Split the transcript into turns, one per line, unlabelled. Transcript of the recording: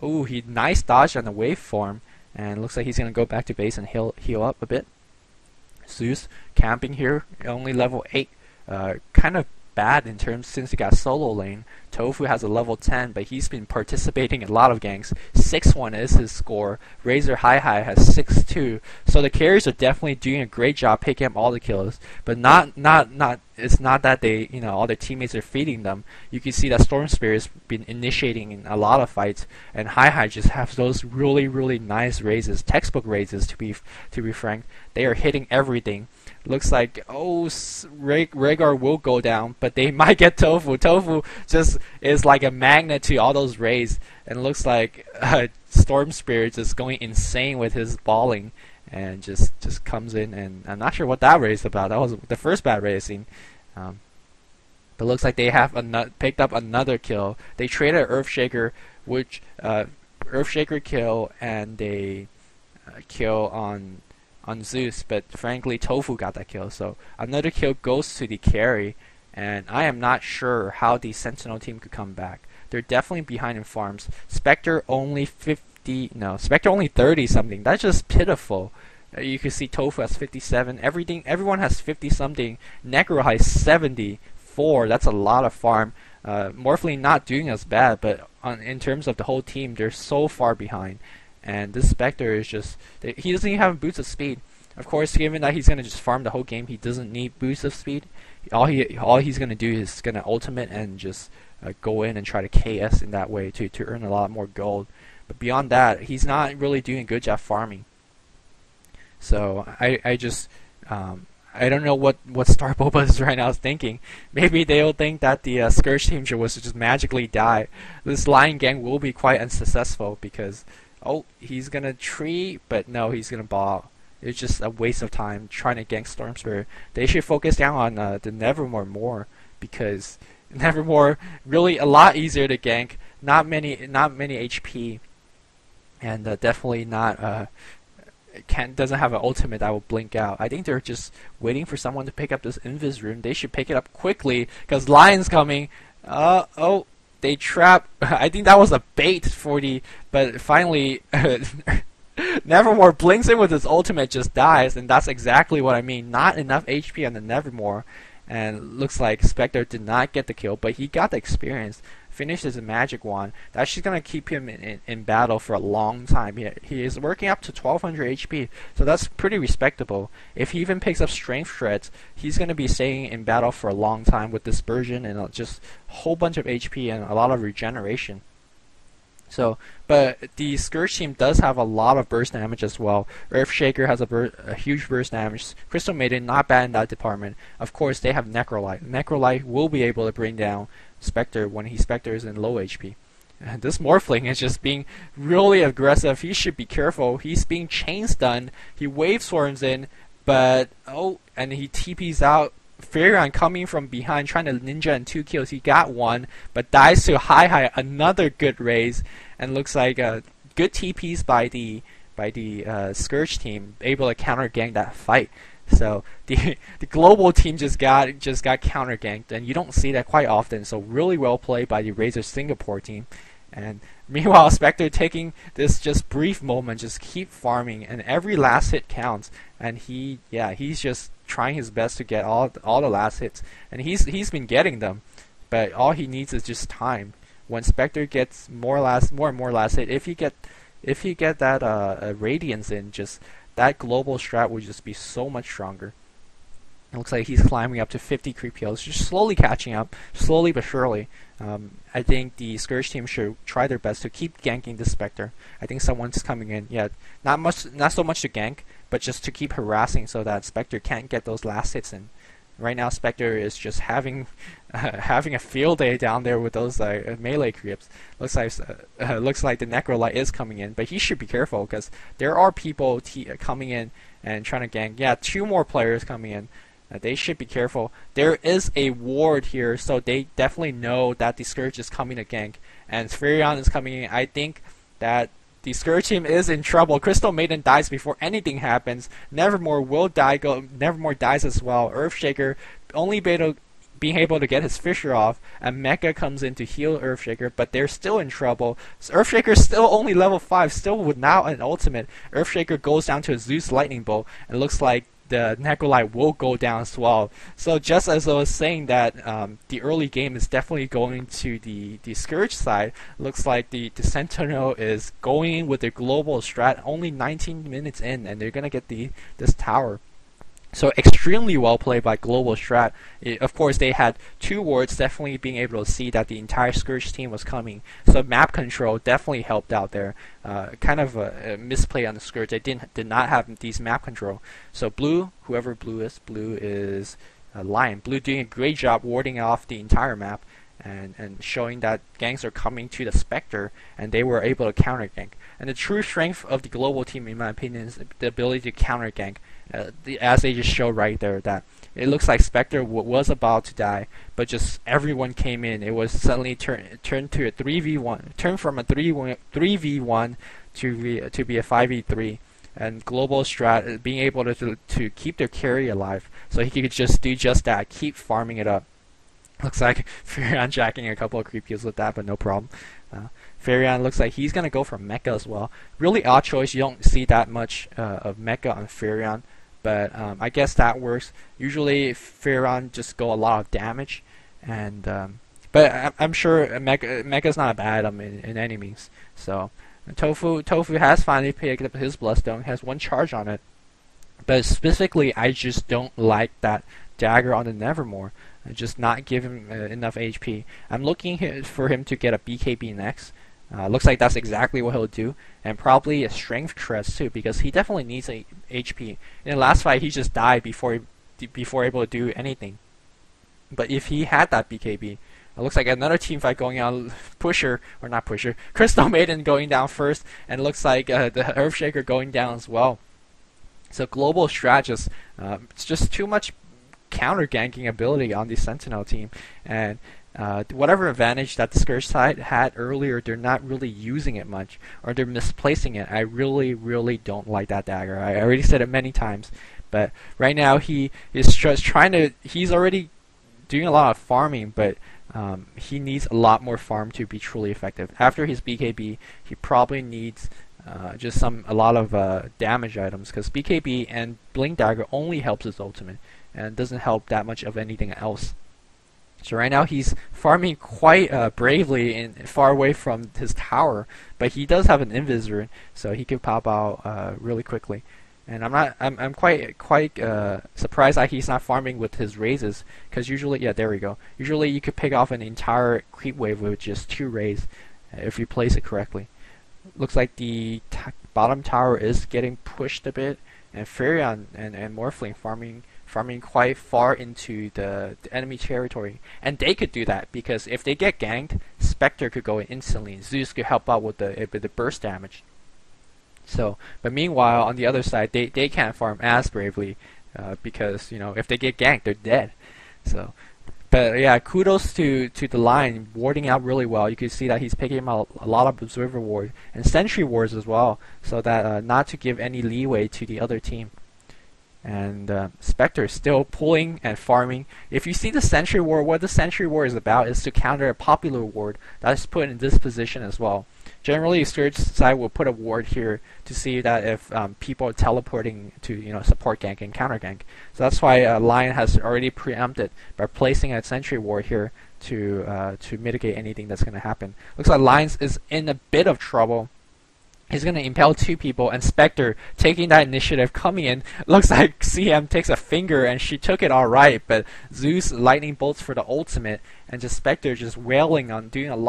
Oh, he nice dodge on the waveform, and looks like he's gonna go back to base and heal up a bit. Zues camping here, only level 8. Kind of bad in terms since he got solo lane. ToFu has a level 10, but he's been participating in a lot of ganks. 6-1 is his score. Razer.hyhy has 6-2. So the carriers are definitely doing a great job picking up all the kills, but not it's not that they, all their teammates are feeding them. You can see that Storm Spirit's been initiating in a lot of fights, and HyHy just have those really nice raises, textbook raises to be frank. They are hitting everything. Looks like Rhaegar will go down, but they might get ToFu. ToFu just is like a magnet to all those rays, and looks like Storm Spirit just going insane with his balling, and just comes in. And I'm not sure what that race is about. That was the first bad race scene. But looks like they have picked up another kill. They traded Earthshaker, which Earthshaker kill, and they kill on Zues, but frankly ToFu got that kill, so another kill goes to the carry, and I am not sure how the Sentinel team could come back. They're definitely behind in farms. Spectre only 30 something. That's just pitiful. You can see ToFu has 57. Everyone has 50 something. Necrolyte has 74. That's a lot of farm. Morph not doing as bad, but in terms of the whole team, they're so far behind. And this Spectre is just, he doesn't even have boots of speed. Of course, given that he's gonna just farm the whole game, he doesn't need boots of speed. All he's gonna do is gonna ultimate and just go in and try to KS in that way to earn a lot more gold. But beyond that, he's not really doing a good job farming. So I don't know what Starsboba is right now thinking. Maybe they'll think that the Scourge team was to just magically die. This Lion Gang will be quite unsuccessful because he's gonna tree, but no, he's gonna ball. It's just a waste of time trying to gank Storm Spirit. They should focus down on the Nevermore more, because Nevermore really a lot easier to gank. Not many HP, and definitely not doesn't have an ultimate that will blink out. I think they're just waiting for someone to pick up this Invis rune. They should pick it up quickly because Lion's coming. They trap. I think that was a bait for but finally Nevermore blinks in with his ultimate, just dies, and that's exactly what I mean. Not enough HP on the Nevermore, and looks like Spectre did not get the kill, but he got the experience. Finishes a magic wand. That's just gonna keep him in battle for a long time. He is working up to 1200 HP, so that's pretty respectable. If he even picks up strength shreds, he's gonna be staying in battle for a long time with dispersion and just a whole bunch of HP and a lot of regeneration. So, but the Scourge team does have a lot of burst damage as well. Earthshaker has a huge burst damage. Crystal Maiden not bad in that department. Of course, they have Necrolyte. Necrolyte will be able to bring down Spectre when Spectre is in low HP. And this Morphling is just being really aggressive. He should be careful. He's being chain stunned. He wave swarms in, but and he TPs out. Furion coming from behind, trying to ninja and 2 kills. He got 1, but dies to HyHy. Another good raise, and looks like good TPs by the Scourge team, able to counter gank that fight. So the global team just got counter ganked, and you don't see that quite often. So really well played by the Razer.Singapore team. And meanwhile, Spectre taking this just brief moment, just keep farming, and every last hit counts. And he's just trying his best to get all the last hits, and he's been getting them. But all he needs is just time. When Spectre gets more and more last hit, if you get that Radiance in, just that global strat would just be so much stronger. It looks like he's climbing up to 50 creep kills, just slowly catching up, slowly but surely. I think the Scourge team should try their best to keep ganking the Spectre. I think someone's coming in. Yeah, not so much to gank, but just to keep harassing so that Spectre can't get those last hits in. Right now, Spectre is just having a field day down there with those melee creeps. Looks like the Necrolyte is coming in, but he should be careful because there are people coming in and trying to gank. Yeah, 2 more players coming in. They should be careful. There is a ward here, so they definitely know that the Scourge is coming to gank, and Furion is coming in. I think that the Scourge team is in trouble. Crystal Maiden dies before anything happens. Nevermore will die. Nevermore dies as well. Earthshaker only being able to get his Fisher off, and Mecha comes in to heal Earthshaker, but they're still in trouble. So Earthshaker's still only level 5, still without an ultimate. Earthshaker goes down to a Zeus Lightning Bolt, and looks like the Necrolyte will go down as well. So just as I was saying that the early game is definitely going to the Scourge side, looks like the Sentinel is going in with their global strat only 19 minutes in, and they're going to get this tower. So extremely well played by Global Strat. Of course, they had 2 wards, definitely being able to see that the entire Scourge team was coming. So map control definitely helped out there. Kind of a misplay on the Scourge. They did not have these map control. So blue, whoever blue is Lion. Blue doing a great job warding off the entire map and showing that ganks are coming to the Spectre, and they were able to counter gank. And the true strength of the global team, in my opinion, is the ability to counter gank. As they just showed right there, that it looks like Spectre was about to die, but just everyone came in. It was suddenly turned to a 3v1, turned from a 3v1 to be a 5v3, and Global Strat being able to keep their carry alive, so he could just do just that, keep farming it up. Looks like Furion jacking a couple of creep kills with that, but no problem. Furion looks like he's gonna go for Mecha as well. Really odd choice. You don't see that much of Mecha on Furion, but I guess that works. Usually Furion just go a lot of damage, and but I'm sure Mecha's not a bad item in any means. So ToFu has finally picked up his Bloodstone. Has 1 charge on it, but specifically I just don't like that dagger on the Nevermore. Just not give him enough HP. I'm looking for him to get a BKB next. Looks like that's exactly what he'll do, and probably a strength crest too, because he definitely needs a HP. In the last fight, he just died before able to do anything. But if he had that BKB, it looks like another team fight going on. Crystal Maiden going down first, and looks like the Earthshaker going down as well. So Global Strat it's just too much counter ganking ability on the Sentinel team, and whatever advantage that the Scourge side had earlier, they're not really using it much, or they're misplacing it. I really don't like that dagger. I already said it many times, but right now he is just he's already doing a lot of farming, but he needs a lot more farm to be truly effective. After his BKB, he probably needs just a lot of damage items, because BKB and Blink Dagger only helps his ultimate and doesn't help that much of anything else. So right now he's farming quite bravely and far away from his tower, but he does have an Invisor, so he can pop out really quickly. And I'm quite surprised that he's not farming with his raises, because usually, yeah, there we go. Usually you could pick off an entire creep wave with just 2 rays if you place it correctly. Looks like the bottom tower is getting pushed a bit, and Furion and Morphling farming quite far into the enemy territory, and they could do that because if they get ganked, Spectre could go in instantly. Zeus could help out with the burst damage. So, but meanwhile on the other side, they can't farm as bravely because if they get ganked, they're dead. So, but yeah, kudos to the line warding out really well. You can see that he's picking out a lot of Observer ward and Sentry wards as well, so that not to give any leeway to the other team. And Spectre is still pulling and farming. If you see the Sentry Ward, what the Sentry Ward is about is to counter a popular ward that is put in this position as well. Generally, Scourge side will put a ward here to see that if people are teleporting to support gank and counter gank. So that's why Lion has already preempted by placing a Sentry Ward here to mitigate anything that's going to happen. Looks like Lion is in a bit of trouble. He's going to impale 2 people, and Spectre taking that initiative, coming in. Looks like CM takes a finger, and she took it alright, but Zeus lightning bolts for the ultimate, and just Spectre just wailing on doing a lot